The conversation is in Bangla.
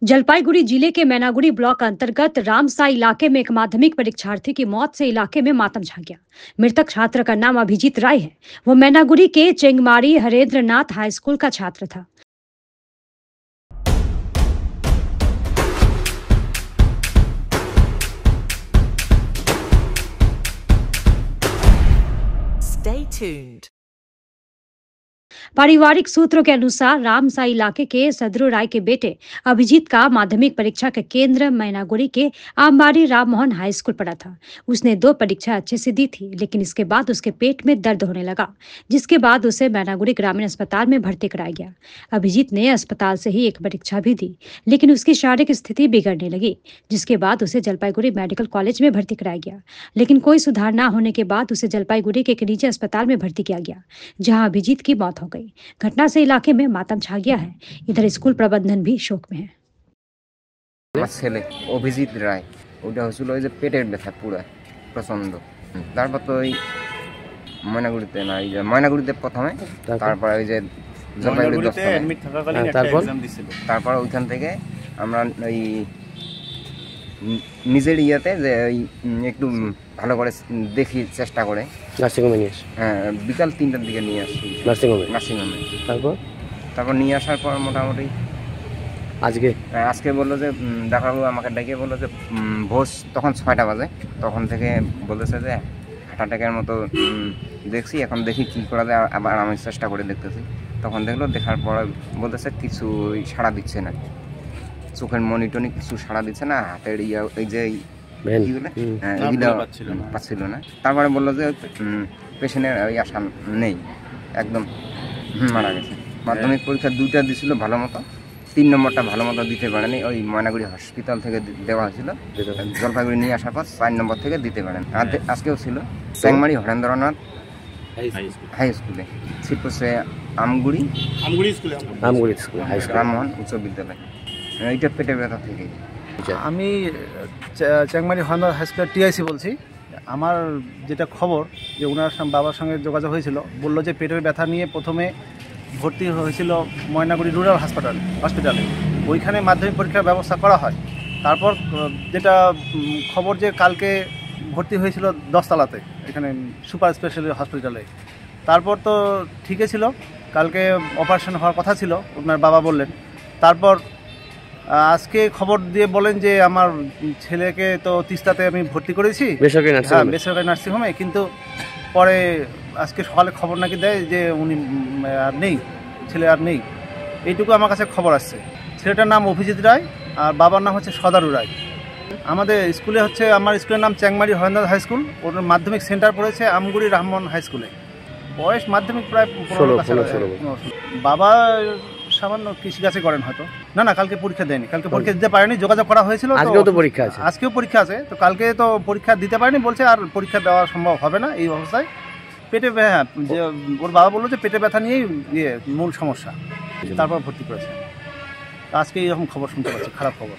जलपाईगुड़ी जिले के मैनागुड़ी ब्लॉक अंतर्गत रामसाई इलाके में एक माध्यमिक परीक्षार्थी की मौत से इलाके में मातम छा गया। मृतक छात्र का नाम अभिजीत राय है। वो मैनागुड़ी के चेंगमारी हरेंद्र नाथ हाई स्कूल का छात्र था। Stay tuned. पारिवारिक सूत्रों के अनुसार रामसाई इलाके के सदरू राय के बेटे अभिजीत का माध्यमिक परीक्षा का केंद्र मैनागुड़ी के आमबाड़ी राम मोहन हाई स्कूल पड़ा था। उसने 2 परीक्षा अच्छे से दी थी, लेकिन इसके बाद उसके पेट में दर्द होने लगा, जिसके बाद उसे मैनागुड़ी ग्रामीण अस्पताल में भर्ती कराया गया। अभिजीत ने अस्पताल से ही एक परीक्षा भी दी, लेकिन उसकी शारीरिक स्थिति बिगड़ने लगी, जिसके बाद उसे जलपाईगुड़ी मेडिकल कॉलेज में भर्ती कराया गया, लेकिन कोई सुधार न होने के बाद उसे जलपाईगुड़ी के एक निजी अस्पताल में भर्ती किया गया, जहां अभिजीत की मौत हो गई। घटना से इलाके में मातम छा गया है। इधर स्कूल प्रबंधन भी शोक में है। ছেলে অভিজিৎ রায় ওটা হয়েছিল ওই যে পেটের ব্যথা পুরো প্রচন্ড। তারপর তো ওই ময়নাগুড়িতে না এই যে ময়নাগুড়িতে প্রথমে, তারপর ওই যে জলপাইগুড়িতে অ্যাডমিট থাকাকালীন একটা এক্সাম দিছিল। তারপর ওইখান থেকে আমরা ওই নিজের ইয়াতে যে একটু ভালো করে দেখি চেষ্টা করে নার্সিংহোমে নিয়ে আসি। হ্যাঁ, বিকাল 3টার দিকে নিয়ে আসি নার্সিংহোমে। তারপর নিয়ে আসার পর মোটামুটি আজকে বললো যে ডাক্তারবাবু আমাকে ডেকে বললো যে ভোর তখন 6টা বাজে, তখন থেকে বলেছে যে হার্ট অ্যাটাকের মতো দেখছি, এখন দেখি কী করা যায়। আবার আমি চেষ্টা করে দেখতেছি, তখন দেখার পরে বলতেছে কিছু সাড়া দিচ্ছে না, চোখের মনিটরিং কিছু সাড়া দিচ্ছে না, হাতের ইয়া ওই যে এগুলো পাচ্ছিল না। তারপরে বললো যে পেশেন্টের ওই আশা নেই, একদম মারা গেছে। মাধ্যমিক পরীক্ষা 2টা দিছিল ভালো মতো, 3 নম্বরটা ভালো মতো দিতে পারেনি। ওই ময়নাগুড়ি হসপিটাল থেকে দেওয়া হয়েছিল, জলপাইগুড়ি নিয়ে আসার পর 4 নম্বর থেকে দিতে পারেন। আজকেও ছিল চেংমারি হরেন্দ্রনাথ হাই স্কুলে, ছিটপোষে আমগুড়ি স্কুল রামমোহন উচ্চ বিদ্যালয়। এইটা পেটের ব্যথা থেকে। আমি চেংমারি হরেন্দ্রনাথ হাই স্কুলের টিআইসি বলছি। আমার যেটা খবর যে ওনার বাবার সঙ্গে যোগাযোগ হয়েছিল, বললো যে পেটের ব্যথা নিয়ে প্রথমে ভর্তি হয়েছিল ময়নাগুড়ি রুরাল হসপিটালে। ওইখানে মাধ্যমিক পরীক্ষার ব্যবস্থা করা হয়। তারপর যেটা খবর যে কালকে ভর্তি হয়েছিল 10 তলাতে, এখানে সুপার স্পেশালিটি হসপিটালে। তারপর তো ঠিকই ছিল, কালকে অপারেশন হওয়ার কথা ছিল ওনার বাবা বললেন। তারপর আজকে খবর দিয়ে বলেন যে আমার ছেলেকে তো তিস্তাতে আমি ভর্তি করেছি বেসরকারি নার্সিংহোমে, কিন্তু পরে আজকে সকালে খবর নাকি দেয় যে উনি আর নেই, ছেলে আর নেই। এইটুকু আমার কাছে খবর আসছে। ছেলেটার নাম অভিজিৎ রায় আর বাবার নাম হচ্ছে সদারু রায়। আমাদের স্কুলে হচ্ছে, আমার স্কুলের নাম চেংমারি হরেন্দ্রনাথ হাই স্কুল, ওর মাধ্যমিক সেন্টার পড়েছে আমগুড়ি রামমোহন হাই স্কুলে। বয়স মাধ্যমিক প্রায় 15। বাবা সামান্য কৃষিকাজে করেন হয়তো। না, কালকে পরীক্ষা দেয়নি, কালকে পরীক্ষা দিতে পারেনি। যোগাযোগ করা হয়েছিল, আজকেও পরীক্ষা আছে, তো কালকে তো পরীক্ষা দিতে পারেনি, বলছে আর পরীক্ষা দেওয়া সম্ভব হবে না এই অবস্থায়। পেটে যে ওর বাবা বললো যে পেটে ব্যথা নিয়েই মূল সমস্যা, তারপর ভর্তি করেছে। আজকে এইরকম খবর শুনতে পাচ্ছি, খারাপ খবর।